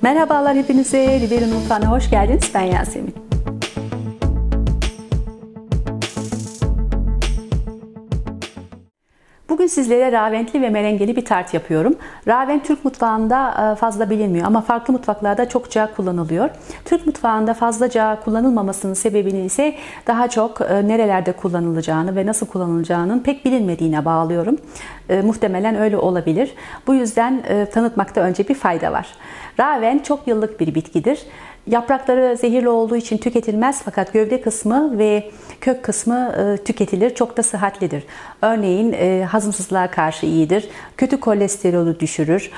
Merhabalar hepinize, Ribeir'in mutfağına hoş geldiniz. Ben Yasemin. Bugün sizlere raventli ve merengeli bir tart yapıyorum. Ravent Türk mutfağında fazla bilinmiyor ama farklı mutfaklarda çokça kullanılıyor. Türk mutfağında fazlaca kullanılmamasının sebebini ise daha çok nerelerde kullanılacağını ve nasıl kullanılacağının pek bilinmediğine bağlıyorum. Muhtemelen öyle olabilir. Bu yüzden tanıtmakta önce bir fayda var. Ravent çok yıllık bir bitkidir. Yaprakları zehirli olduğu için tüketilmez fakat gövde kısmı ve kök kısmı tüketilir. Çok da sıhhatlidir. Örneğin hazımsızlığa karşı iyidir. Kötü kolesterolü düşürür.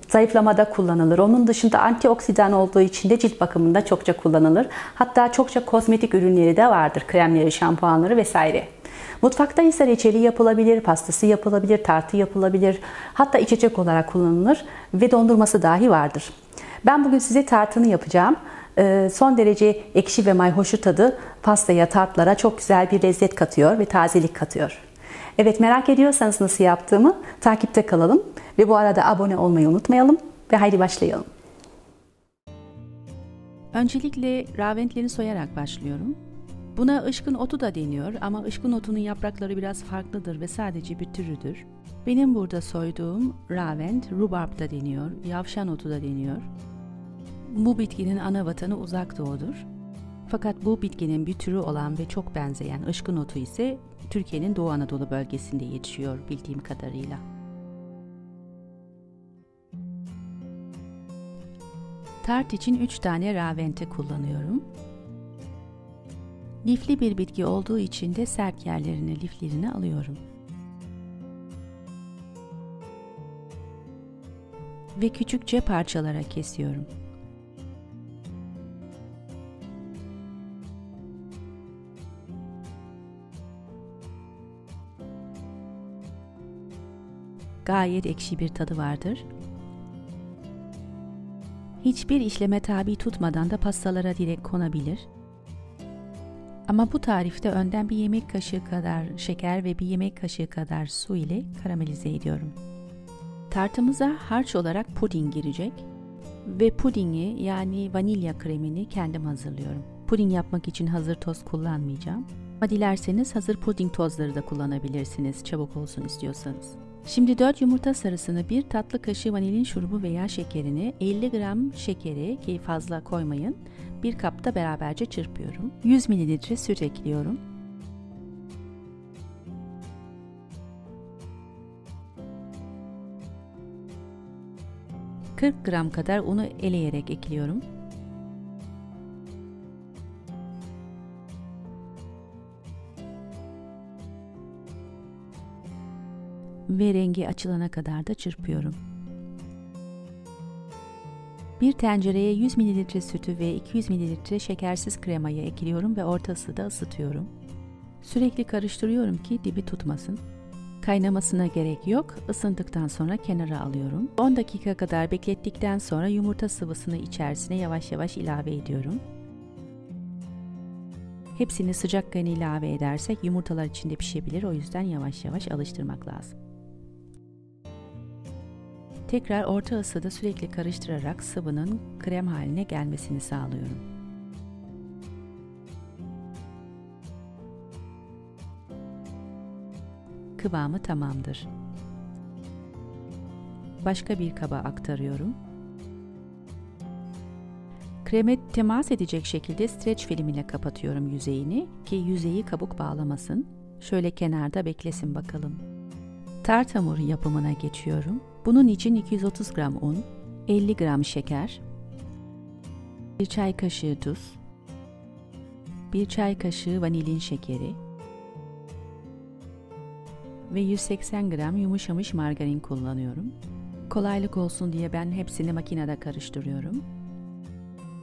Zayıflamada kullanılır. Onun dışında antioksidan olduğu için de cilt bakımında çokça kullanılır. Hatta çokça kozmetik ürünleri de vardır. Kremleri, şampuanları vesaire. Mutfakta ise reçeli yapılabilir, pastası yapılabilir, tartı yapılabilir. Hatta içecek olarak kullanılır ve dondurması dahi vardır. Ben bugün size tartını yapacağım. Son derece ekşi ve mayhoşu tadı pastaya, tartlara çok güzel bir lezzet katıyor ve tazelik katıyor. Evet, merak ediyorsanız nasıl yaptığımı takipte kalalım. Ve bu arada abone olmayı unutmayalım. Ve haydi başlayalım. Öncelikle raventleri soyarak başlıyorum. Buna ışkın otu da deniyor ama ışkın otunun yaprakları biraz farklıdır ve sadece bir türüdür. Benim burada soyduğum ravent, rhubarb da deniyor, yavşan otu da deniyor. Bu bitkinin ana vatanı Uzak Doğu'dur. Fakat bu bitkinin bir türü olan ve çok benzeyen ışkın otu ise Türkiye'nin Doğu Anadolu bölgesinde yetişiyor bildiğim kadarıyla. Tart için 3 tane ravente kullanıyorum. Lifli bir bitki olduğu için de sert yerlerini, liflerini alıyorum. Ve küçükçe parçalara kesiyorum. Gayet ekşi bir tadı vardır. Hiçbir işleme tabi tutmadan da pastalara direkt konabilir. Ama bu tarifte önden bir yemek kaşığı kadar şeker ve bir yemek kaşığı kadar su ile karamelize ediyorum. Tartımıza harç olarak puding girecek ve pudingi yani vanilya kremini kendim hazırlıyorum. Puding yapmak için hazır toz kullanmayacağım. Ama dilerseniz hazır puding tozları da kullanabilirsiniz, çabuk olsun istiyorsanız. Şimdi 4 yumurta sarısını, 1 tatlı kaşığı vanilin şurubu veya şekerini, 50 gram şekeri ki fazla koymayın, 1 kapta beraberce çırpıyorum. 100 ml süt ekliyorum. ...40 gram kadar unu eleyerek ekliyorum. Ve rengi açılana kadar da çırpıyorum. Bir tencereye 100 ml sütü ve 200 ml şekersiz kremayı ekliyorum ve orta ısıda ısıtıyorum. Sürekli karıştırıyorum ki dibi tutmasın. Kaynamasına gerek yok. Isındıktan sonra kenara alıyorum. 10 dakika kadar beklettikten sonra yumurta sıvısını içerisine yavaş yavaş ilave ediyorum. Hepsini sıcakken ilave edersek yumurtalar içinde pişebilir. O yüzden yavaş yavaş alıştırmak lazım. Tekrar orta ısıda sürekli karıştırarak sıvının krem haline gelmesini sağlıyorum. Kıvamı tamamdır. Başka bir kaba aktarıyorum. Kreme temas edecek şekilde streç film ile kapatıyorum yüzeyini ki yüzeyi kabuk bağlamasın. Şöyle kenarda beklesin bakalım. Tart hamuru yapımına geçiyorum. Bunun için 230 gram un, 50 gram şeker, 1 çay kaşığı tuz, 1 çay kaşığı vanilin şekeri ve 180 gram yumuşamış margarin kullanıyorum. Kolaylık olsun diye ben hepsini makinede karıştırıyorum.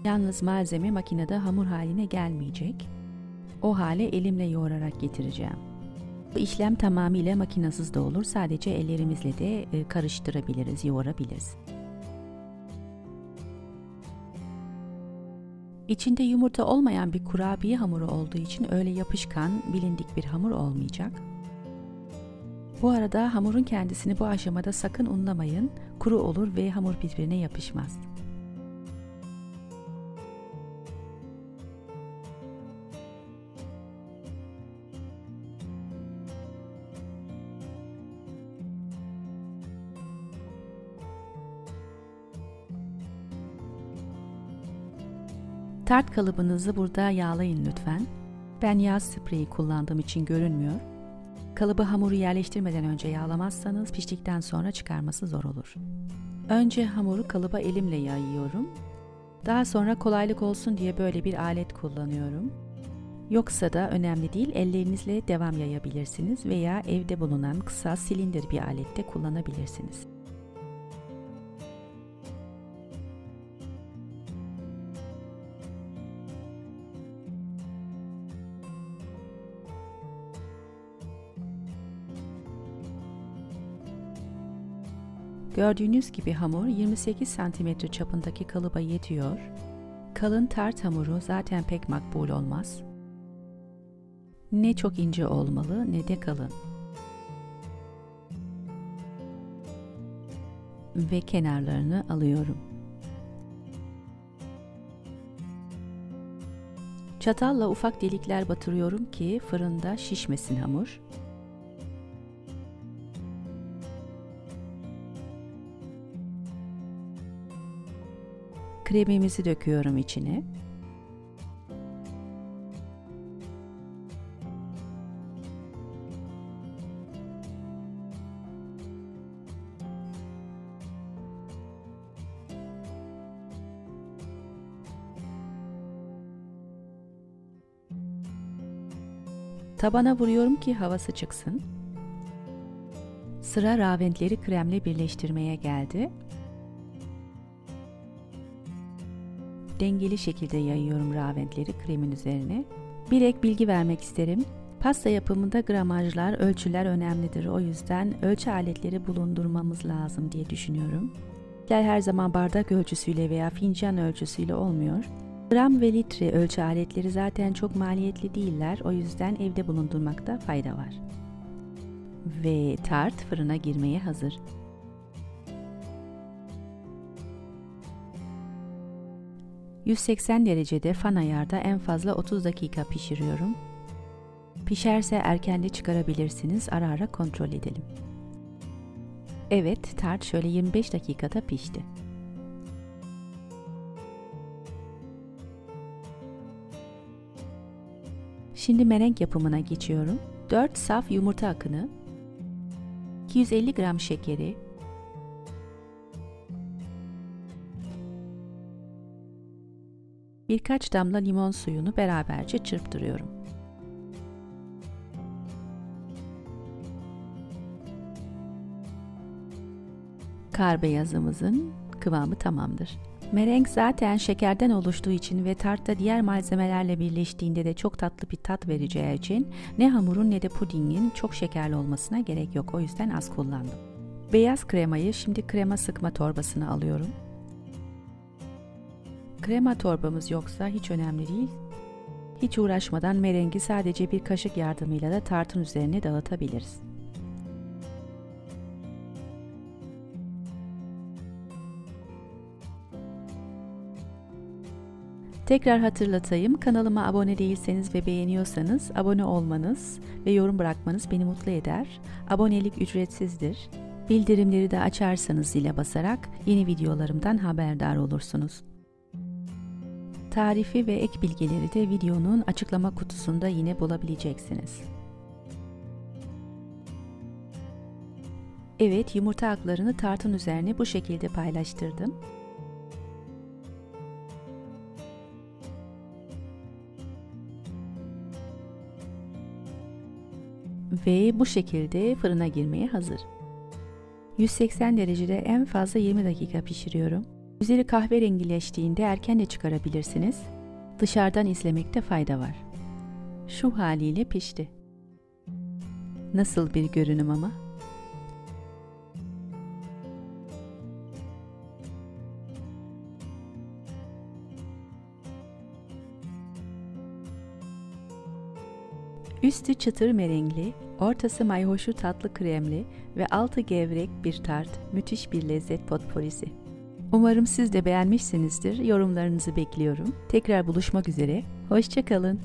Yalnız malzeme makinede hamur haline gelmeyecek. O hale elimle yoğurarak getireceğim. Bu işlem tamamıyla makinasız da olur. Sadece ellerimizle de karıştırabiliriz, yoğurabiliriz. İçinde yumurta olmayan bir kurabiye hamuru olduğu için öyle yapışkan, bilindik bir hamur olmayacak. Bu arada hamurun kendisini bu aşamada sakın unlamayın. Kuru olur ve hamur birbirine yapışmaz. Tart kalıbınızı burada yağlayın lütfen. Ben yağ spreyi kullandığım için görünmüyor. Kalıbı hamuru yerleştirmeden önce yağlamazsanız piştikten sonra çıkarması zor olur. Önce hamuru kalıba elimle yayıyorum. Daha sonra kolaylık olsun diye böyle bir alet kullanıyorum. Yoksa da önemli değil, ellerinizle devam yayabilirsiniz veya evde bulunan kısa silindir bir alette kullanabilirsiniz. Gördüğünüz gibi hamur 28 cm çapındaki kalıba yetiyor. Kalın tart hamuru zaten pek makbul olmaz. Ne çok ince olmalı ne de kalın. Ve kenarlarını alıyorum. Çatalla ufak delikler batırıyorum ki fırında şişmesin hamur. Kremimizi döküyorum içine. Tabana vuruyorum ki havası çıksın. Sıra raventleri kremle birleştirmeye geldi. Dengeli şekilde yayıyorum raventleri kremin üzerine. Bir ek bilgi vermek isterim. Pasta yapımında gramajlar, ölçüler önemlidir. O yüzden ölçü aletleri bulundurmamız lazım diye düşünüyorum. Her zaman bardak ölçüsüyle veya fincan ölçüsüyle olmuyor. Gram ve litre ölçü aletleri zaten çok maliyetli değiller. O yüzden evde bulundurmakta fayda var. Ve tart fırına girmeye hazır. ...180 derecede fan ayarda en fazla 30 dakika pişiriyorum. Pişerse erken de çıkarabilirsiniz. Ara ara kontrol edelim. Evet, tart şöyle 25 dakikada pişti. Şimdi merenk yapımına geçiyorum. 4 saf yumurta akını, 250 gram şekeri, birkaç damla limon suyunu beraberce çırptırıyorum. Kar beyazımızın kıvamı tamamdır. Merenk zaten şekerden oluştuğu için ve tartta diğer malzemelerle birleştiğinde de çok tatlı bir tat vereceği için ne hamurun ne de pudingin çok şekerli olmasına gerek yok. O yüzden az kullandım. Beyaz kremayı şimdi krema sıkma torbasına alıyorum. Krema torbamız yoksa hiç önemli değil. Hiç uğraşmadan merengi sadece bir kaşık yardımıyla da tartın üzerine dağıtabiliriz. Tekrar hatırlatayım, kanalıma abone değilseniz ve beğeniyorsanız abone olmanız ve yorum bırakmanız beni mutlu eder. Abonelik ücretsizdir. Bildirimleri de açarsanız zile basarak yeni videolarımdan haberdar olursunuz. Tarifi ve ek bilgileri de videonun açıklama kutusunda yine bulabileceksiniz. Evet, yumurta aklarını tartın üzerine bu şekilde paylaştırdım. Ve bu şekilde fırına girmeye hazır. 180 derecede en fazla 20 dakika pişiriyorum. Üzeri kahverengileştiğinde erken de çıkarabilirsiniz. Dışarıdan izlemekte fayda var. Şu haliyle pişti. Nasıl bir görünüm ama? Üstü çıtır merengli, ortası mayhoşu tatlı kremli ve altı gevrek bir tart, müthiş bir lezzet potporisi. Umarım siz de beğenmişsinizdir. Yorumlarınızı bekliyorum. Tekrar buluşmak üzere. Hoşça kalın.